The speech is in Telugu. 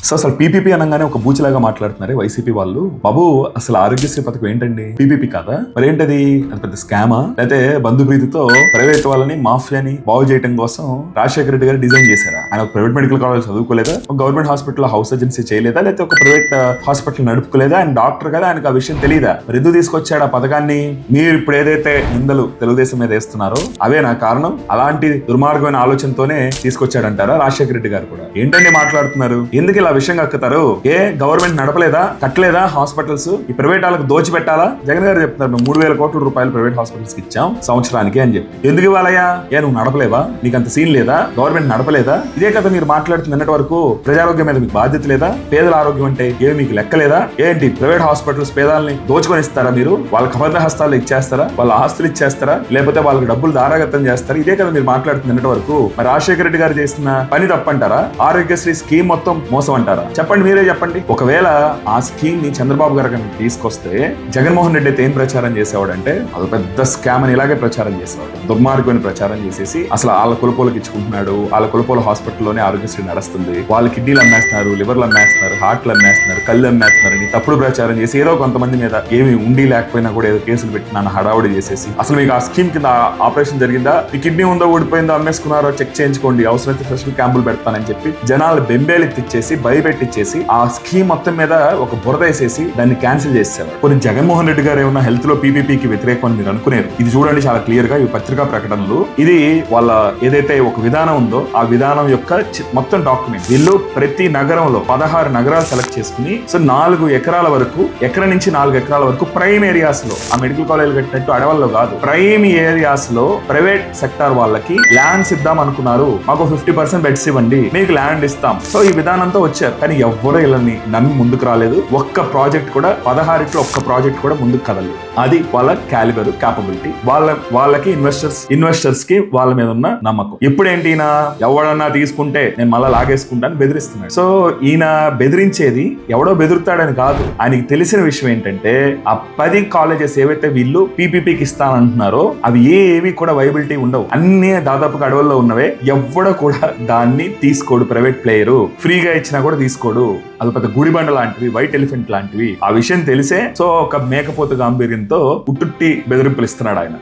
సో అసలు పీపీపీ అనగానే ఒక బూచిలాగా మాట్లాడుతున్నారు వైసీపీ వాళ్ళు. బాబు అసలు ఆరోగ్యశ్రీ పథకం ఏంటండి? పీపీపీ కాదా? మరి ఏంటది? అది పెద్ద స్కామా? లేకపోతే బంధుప్రీతితో ప్రైవేట్ వాళ్ళని మాఫియాని బాగు చేయడం కోసం రాజశేఖర రెడ్డి గారు డిజైన్ చేశారా? ఆయన ఒక ప్రైవేట్ మెడికల్ కాలేజ్ చదువుకోలేదా? ఒక గవర్నమెంట్ హాస్పిటల్ హౌస్ ఏజెన్సీ చేయలేదా? లేకపోతే ఒక ప్రైవేట్ హాస్పిటల్ నడుపుకోలేదా? ఆయన డాక్టర్ కదా, ఆయనకు ఆ విషయం తెలియదా? మరి ఎందుకు తీసుకొచ్చాడు ఆ పథకాన్ని? మీరు ఇప్పుడు ఏదైతే నిందలు తెలుగుదేశం మీద వేస్తున్నారో అవే నా కారణం, అలాంటి దుర్మార్గమైన ఆలోచనతోనే తీసుకొచ్చాడంటారా రాజశేఖర రెడ్డి గారు కూడా? ఏంటండి మాట్లాడుతున్నారు? ఎందుకు ఇలా విషయం కక్కుతారు? ఏ గవర్నమెంట్ నడపలేదా, కట్టలేదా హాస్పిటల్స్? ఈ ప్రైవేట్ వాళ్ళకి దోచి పెట్టాలా? జగన్ గారు చెప్తున్నారు మేము 3,000 కోట్ల రూపాయలు ప్రైవేట్ హాస్పిటల్స్ కి ఇచ్చాం సంవత్సరానికి అని చెప్పి. ఎందుకు ఇవ్వాలయ్యా? ఏ నువ్వు నడపలేవా? నీకు అంత సీన్ లేదా? గవర్నమెంట్ నడపలేదా? ఇదే కదా మీరు మాట్లాడుతున్నట్టు వరకు. ప్రజారోగ్యం మీద మీకు బాధ్యత లేదా? పేదల ఆరోగ్యం అంటే ఏమి మీకు లెక్కలేదా? ఏంటి ప్రైవేట్ హాస్పిటల్స్ పేదల్ని దోచుకొని ఇస్తారా? మీరు వాళ్ళకి అబద్ధ హస్తాలు ఇచ్చేస్తారా? వాళ్ళ ఆస్తులు ఇచ్చేస్తారా? లేకపోతే వాళ్ళకి డబ్బులు దారాగతం చేస్తారా? ఇదే కదా మీరు మాట్లాడుతున్నట్టు వరకు. మరి రాజశేఖర రెడ్డి గారు చేసిన పని తప్పంటారా? ఆరోగ్యశ్రీ స్కీమ్ మొత్తం మోసం అంటారా? చెప్పండి, మీరే చెప్పండి. ఒకవేళ ఆ స్కీమ్ ని చంద్రబాబు గారు కనుక తీసుకొస్తే జగన్మోహన్ రెడ్డి అయితే ఏం ప్రచారం చేసేవాడంటే అది పెద్ద స్కామ్ అని ఇలాగే ప్రచారం చేసేవాడు. దుర్మార్గమైన ప్రచారం చేసేసి అసలు వాళ్ళ కులపోలకి ఇచ్చుకుంటున్నాడు, వాళ్ళ కులపోల హాస్పిటల్లోనే ఆరోగ్యశ్రీ నడుస్తుంది, వాళ్ళ కిడ్నీలు అమ్మేస్తున్నారు, లివర్లు అమ్మేస్తున్నారు, హార్ట్లు అమ్మేస్తున్నారు, కళ్ళు అమ్మేస్తున్నారు అని తప్పుడు ప్రచారం చేసి ఏదో కొంతమంది మీద ఏమి ఉండి లేకపోయినా కూడా ఏదో కేసులు పెట్టి నన్ను హడావుడి చేసేసి అసలు మీకు ఆ స్కీమ్ కింద ఆపరేషన్ జరిగిందా, ఈ కిడ్నీ ఉందో ఊడిపోయిందో అమ్మేసుకున్నారో చెక్ చేయించుకోండి, అవసరమైతే స్పెషల్ క్యాంపులు పెడతానని చెప్పి జనాలు బెంబేలెత్తిచ్చేసి భయపెట్టించేసి ఆ స్కీమ్ మొత్తం మీద ఒక బురద వేసేసి దాన్ని క్యాన్సిల్ చేశారు. కొన్ని జగన్మోహన్ రెడ్డి గారు ఏమన్నా హెల్త్ లో పీపీపీకి వ్యతిరేకం అని మీరు అనుకునేరు. ఇది చూడండి చాలా క్లియర్ గా ఈ పత్రికా ప్రకటనలు. ఇది వాళ్ళ ఏదైతే ఒక విధానం ఉందో ఆ విధానం యొక్క మొత్తం డాక్యుమెంట్. వీళ్ళు ప్రతి నగరంలో 16 నగరాలు సెలెక్ట్ చేసుకుని సో 4 ఎకరాల వరకు, ఎకరం నుంచి 4 ఎకరాల వరకు ప్రైమ్ ఏరియాస్ లో, ఆ మెడికల్ కాలేజ్ కట్టినట్టు అడవుల్లో కాదు, ప్రైమ్ ఏరియాస్ లో ప్రైవేట్ సెక్టార్ వాళ్ళకి ల్యాండ్స్ ఇద్దాం అనుకున్నారు. మాకు 50% బెడ్స్ ఇవ్వండి, మీకు ల్యాండ్ ఇస్తాం. సో ఈ విధానంతో వచ్చారు. కానీ ఎవ్వరూ వీళ్ళని నమ్మి ముందుకు రాలేదు. ఒక్క ప్రాజెక్ట్ కూడా 16 ఒక్క ప్రాజెక్ట్ కూడా ముందుకు కదలేదు. అది వాళ్ళ క్యాలిబర్, క్యాపబిలిటీ, వాళ్ళకి ఇన్వెస్టర్స్ కి వాళ్ళ మీద ఉన్న నమ్మకం. ఇప్పుడేంటి, ఈయన ఎవడన్నా తీసుకుంటే నేను మళ్ళీ లాగేసుకుంటాను బెదిరిస్తున్నాడు. సో ఈయన బెదిరించేది ఎవడో బెదురుతాడని కాదు. ఆయనకి తెలిసిన విషయం ఏంటంటే ఆ 10 కాలేజెస్ ఏవైతే వీళ్ళు పీపీపీకి ఇస్తానంటున్నారో అవి ఏవి కూడా వైబిలిటీ ఉండవు. అన్ని దాదాపుగా అడవుల్లో ఉన్నవే. ఎవడో కూడా దాన్ని తీసుకోడు. ప్రైవేట్ ప్లేయరు ఫ్రీగా ఇచ్చినా కూడా తీసుకోడు. అది పెద్ద గుడిబండ లాంటివి, వైట్ ఎలిఫెంట్ లాంటివి. ఆ విషయం తెలిసే సో ఒక మేకపోతు గాంభీర్యంతో ఉట్టుట్టి బెదిరింపులు ఇస్తున్నాడు ఆయన.